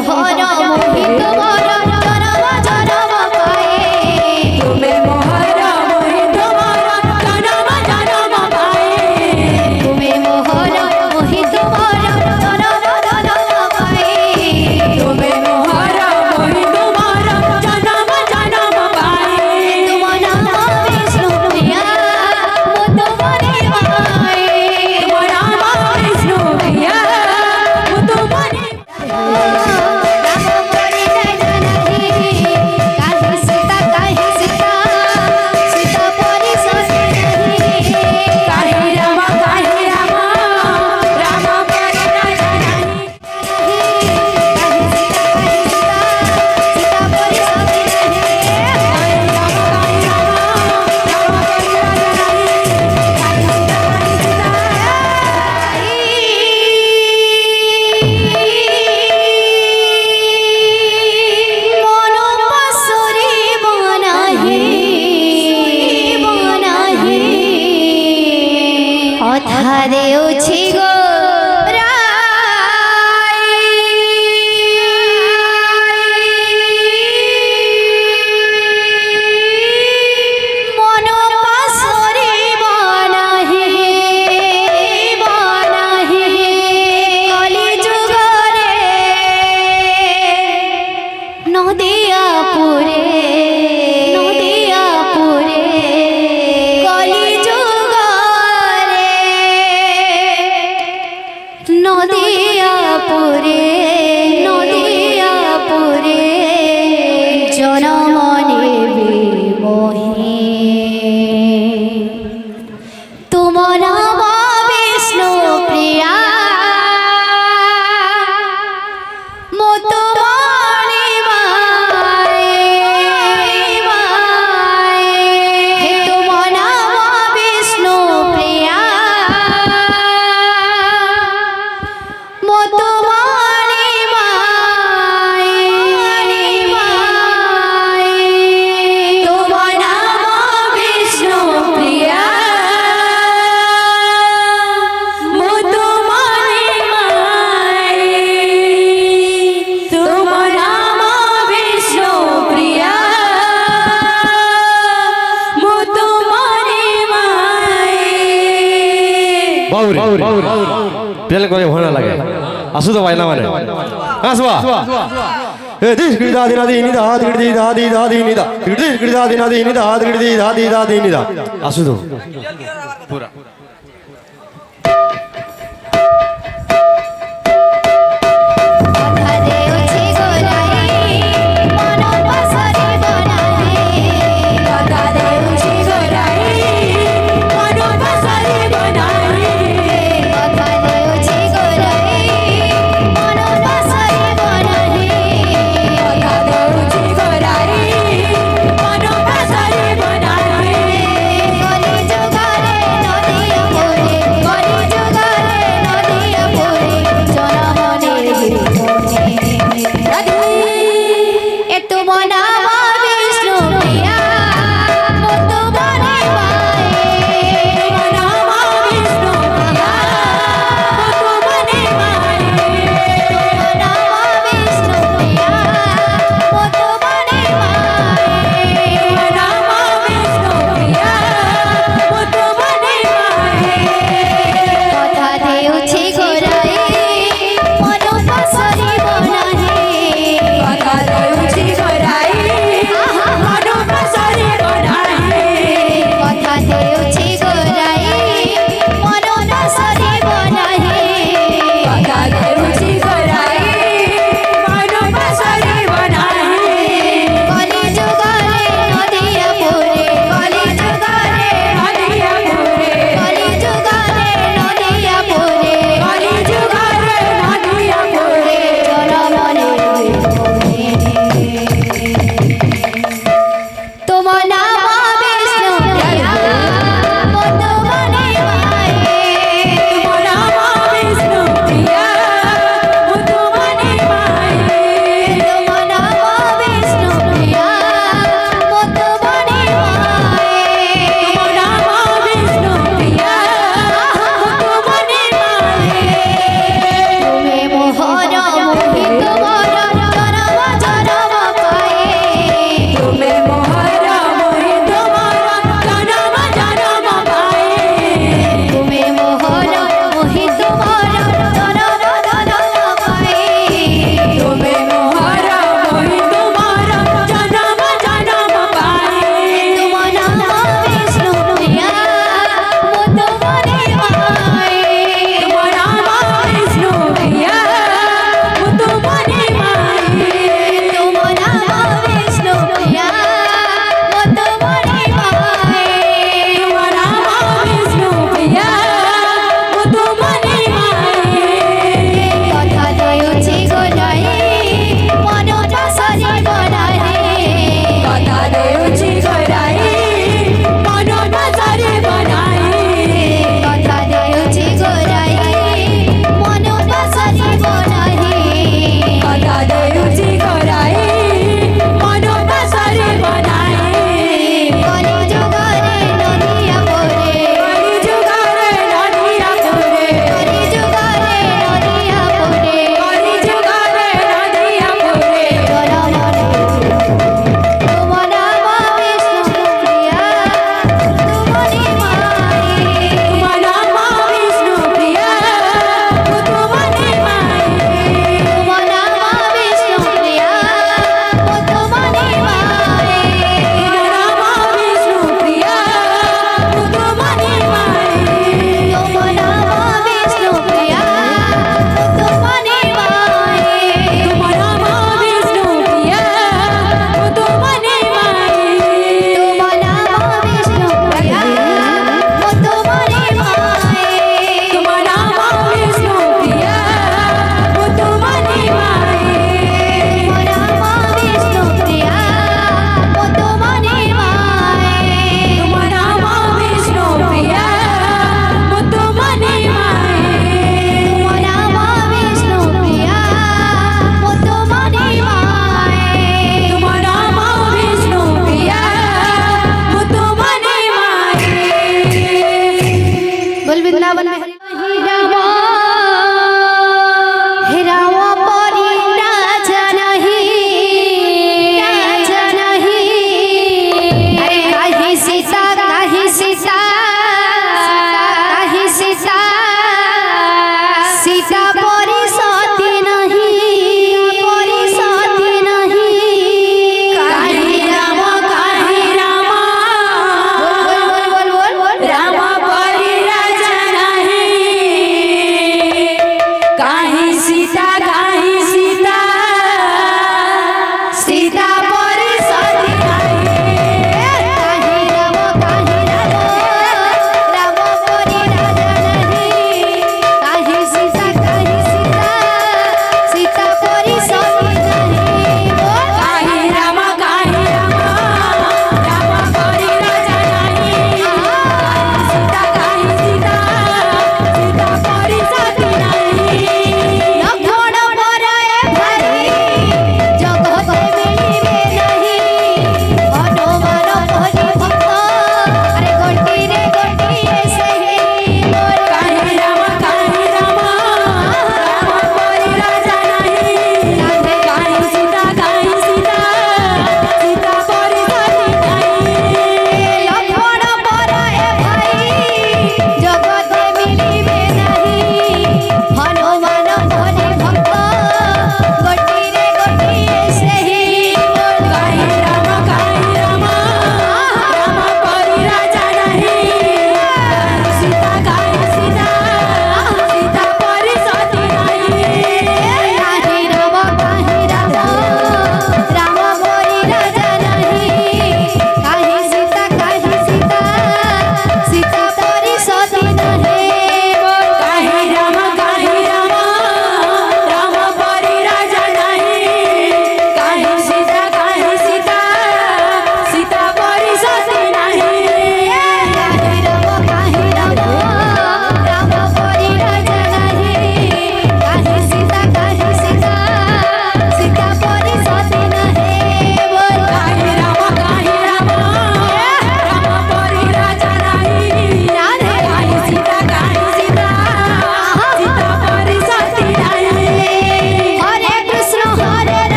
মোহর মোহিত মন জনম জনম পায়ে তুমি মোহর মোহিত মন জনম জনম পায়ে তুমি মোহর মোহিত মন জনম জনম পায়ে তুমি মোহর মোহিত মন জনম জনম পায়ে তোমার নাম বিষ্ণু প্রিয়া মুতুমনি মায়ে তোমার নাম বিষ্ণু প্রিয়া মুতুমনি রাম পরি জয় নাহি কাহি সীতা সীতা পরি সখী নাহি কাহি রাম রাম পরি জয় নাহি অথারে উছি গো মন পাশরে বনাহি কলি যুগরে নদিয়াপুরে কলি যুগরে নদিয়াপুরে জনম নেবে মোহে তোমার নাম বিষ্ণু প্রিয়া মুতুমনি মায়ে হে তোমার নাম বিষ্ণু প্রিয়া মুতুমনি মায়ে তোমার নাম বিষ্ণু প্রিয়া মুতুমনি মায়ে তোমার নাম বিষ্ণু প্রিয়া মুতুমনি মায়ে বাউরি প্লেন করে ভালো লাগে আসু তো বাইনা মানে আসবা এ দিস গিরি দাদি নাদি নিদা দিগড়ি দাদি দাদি নিদা দিগড়ি গিরি দাদি নাদি নিদা দিগড়ি দাদি দাদি নিদা আসু তো পুরা অথারে উছি গোরাই মন পাশরে বনাহি কথাতে উছি গোরাই মন পাশরে বনাই অথারে উছি গোরাই মন পাশরে বনাহি কথাতে উছি গোরাই মন পাশরে বনাই কলি যুগরে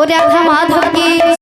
ও রাধা মাধব কি